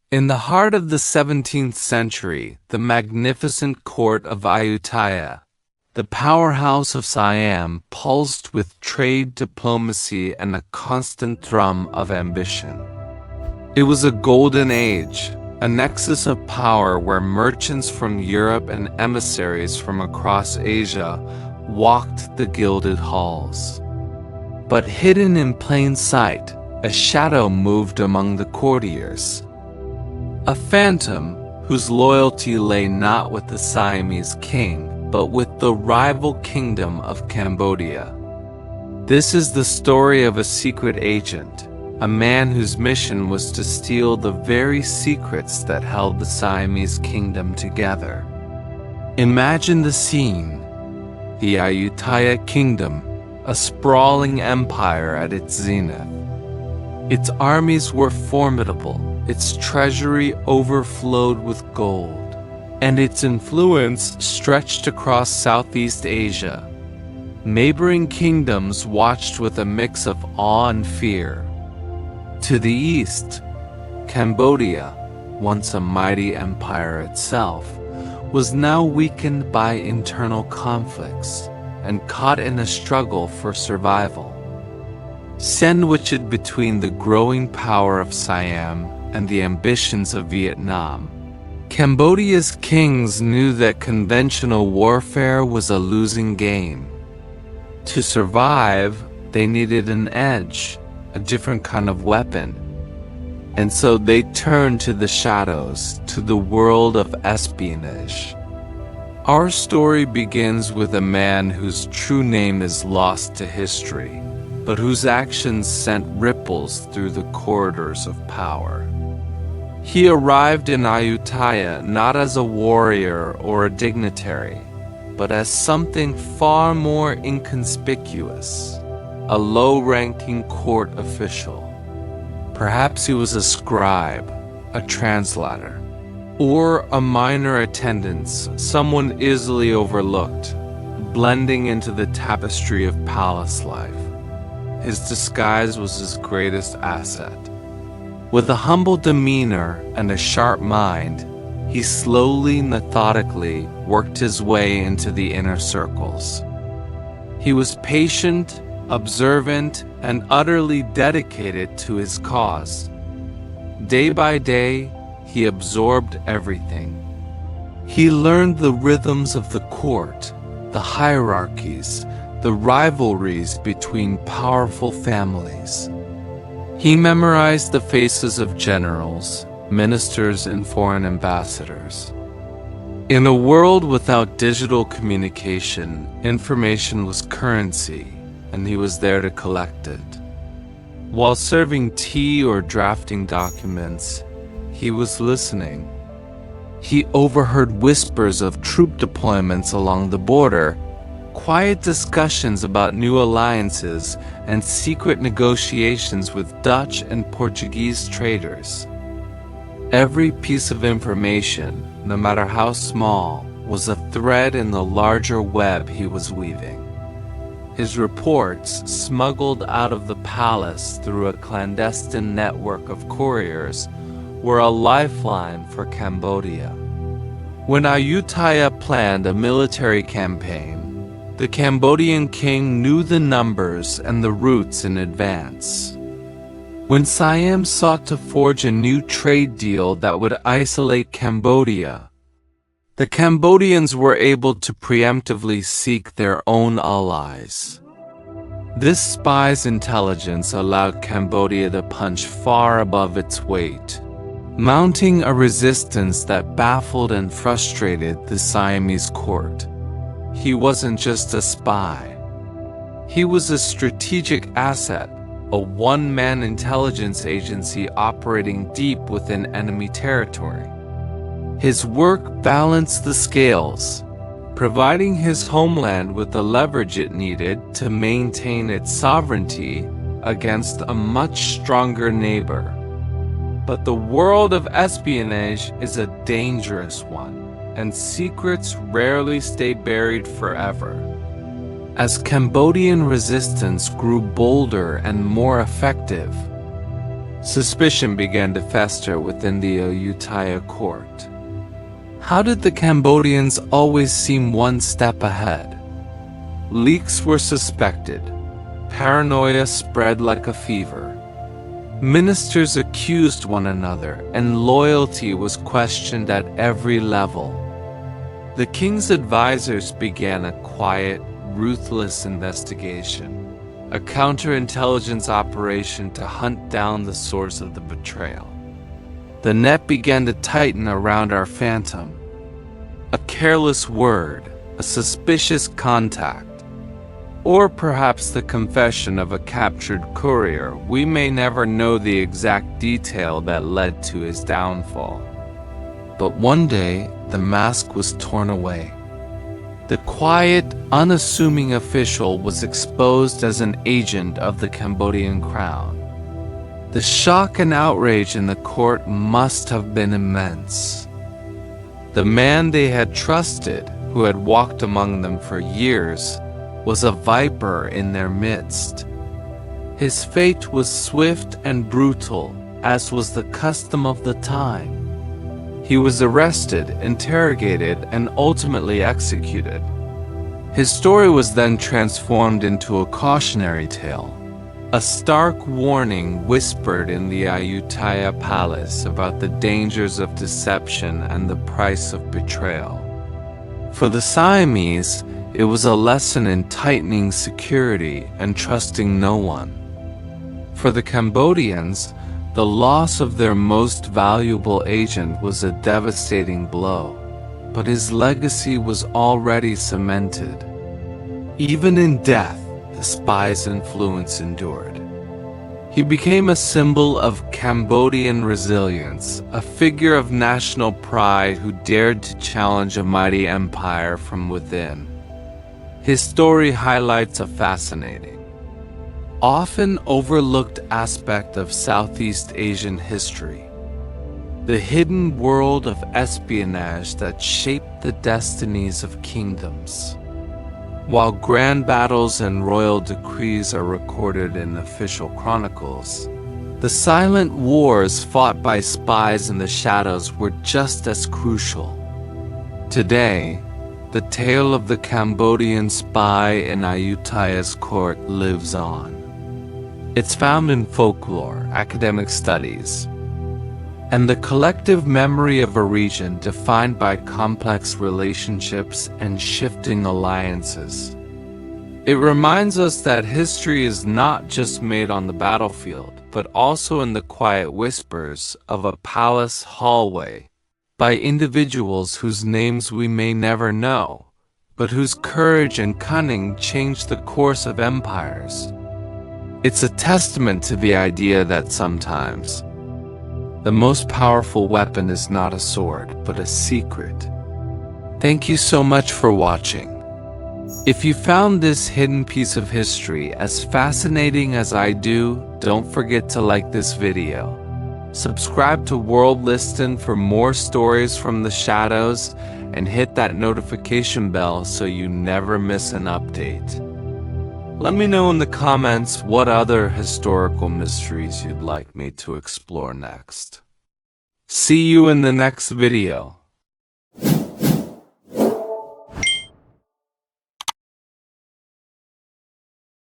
In the heart of the 17th century, the magnificent court of Ayutthaya, the powerhouse of Siam, pulsed with trade, diplomacy, and a constant thrum of ambition. It was a golden age, a nexus of power where merchants from Europe and emissaries from across Asia walked the gilded halls. But hidden in plain sight, a shadow moved among the courtiers. A phantom whose loyalty lay not with the Siamese king, but with the rival kingdom of Cambodia. This is the story of a secret agent, a man whose mission was to steal the very secrets that held the Siamese kingdom together. Imagine the scene: the Ayutthaya kingdom, a sprawling empire at its zenith. Its armies were formidable, its treasury overflowed with gold, and its influence stretched across Southeast Asia. Neighboring kingdoms watched with a mix of awe and fear. To the east, Cambodia, once a mighty empire itself, was now weakened by internal conflicts and caught in a struggle for survival. Sandwiched between the growing power of Siam and the ambitions of Vietnam, Cambodia's kings knew that conventional warfare was a losing game. To survive, they needed an edge, a different kind of weapon. And so they turned to the shadows, to the world of espionage. Our story begins with a man whose true name is lost to history, but whose actions sent ripples through the corridors of power. He arrived in Ayutthaya not as a warrior or a dignitary, but as something far more inconspicuous, a low-ranking court official. Perhaps he was a scribe, a translator, or a minor attendant, someone easily overlooked, blending into the tapestry of palace life. His disguise was his greatest asset. With a humble demeanor and a sharp mind, he slowly, methodically worked his way into the inner circles. He was patient, observant, and utterly dedicated to his cause. Day by day, he absorbed everything. He learned the rhythms of the court, the hierarchies, the rivalries between powerful families. He memorized the faces of generals, ministers, and foreign ambassadors. In a world without digital communication, information was currency, and he was there to collect it. While serving tea or drafting documents, he was listening. He overheard whispers of troop deployments along the border, quiet discussions about new alliances, and secret negotiations with Dutch and Portuguese traders. Every piece of information, no matter how small, was a thread in the larger web he was weaving. His reports, smuggled out of the palace through a clandestine network of couriers, were a lifeline for Cambodia. When Ayutthaya planned a military campaign, the Cambodian king knew the numbers and the routes in advance. When Siam sought to forge a new trade deal that would isolate Cambodia, the Cambodians were able to preemptively seek their own allies. This Spies intelligence allowed Cambodia to punch far above its weight, mounting a resistance that baffled and frustrated the Siamese court. He wasn't just a spy. He was a strategic asset, a one-man intelligence agency operating deep within enemy territory. His work balanced the scales, providing his homeland with the leverage it needed to maintain its sovereignty against a much stronger neighbor. But the world of espionage is a dangerous one, and secrets rarely stay buried forever. As Cambodian resistance grew bolder and more effective, Suspicion began to fester within the Ayutthaya court. How did the Cambodians always seem one step ahead? Leaks were suspected. Paranoia spread like a fever. Ministers accused one another, and loyalty was questioned at every level. The king's advisors began a quiet, ruthless investigation, a counterintelligence operation to hunt down the source of the betrayal. The net began to tighten around our phantom. A careless word, a suspicious contact, or perhaps the confession of a captured courier. We may never know the exact detail that led to his downfall. But one day, the mask was torn away. The quiet, unassuming official was exposed as an agent of the Cambodian crown. The shock and outrage in the court must have been immense. The man they had trusted, who had walked among them for years, was a viper in their midst. His fate was swift and brutal, as was the custom of the time. He was arrested, interrogated, and ultimately executed. His story was then transformed into a cautionary tale, a stark warning whispered in the Ayutthaya palace about the dangers of deception and the price of betrayal. For the Siamese, it was a lesson in tightening security and trusting no one. For the Cambodians, the loss of their most valuable agent was a devastating blow, but his legacy was already cemented. Even in death, the spy's influence endured. He became a symbol of Cambodian resilience, a figure of national pride who dared to challenge a mighty empire from within. His story highlights a fascinating, often overlooked aspect of Southeast Asian history: the hidden world of espionage that shaped the destinies of kingdoms. While grand battles and royal decrees are recorded in official chronicles, the silent wars fought by spies in the shadows were just as crucial. Today, the tale of the Cambodian spy in Ayutthaya's court lives on. It's found in folklore, academic studies, and the collective memory of a region defined by complex relationships and shifting alliances. It reminds us that history is not just made on the battlefield, but also in the quiet whispers of a palace hallway, by individuals whose names we may never know, but whose courage and cunning changed the course of empires. It's a testament to the idea that sometimes the most powerful weapon is not a sword, but a secret. Thank you so much for watching. If you found this hidden piece of history as fascinating as I do, don't forget to like this video. Subscribe to World Listen for more stories from the shadows, and hit that notification bell so you never miss an update. Let me know in the comments what other historical mysteries you'd like me to explore next. See you in the next video.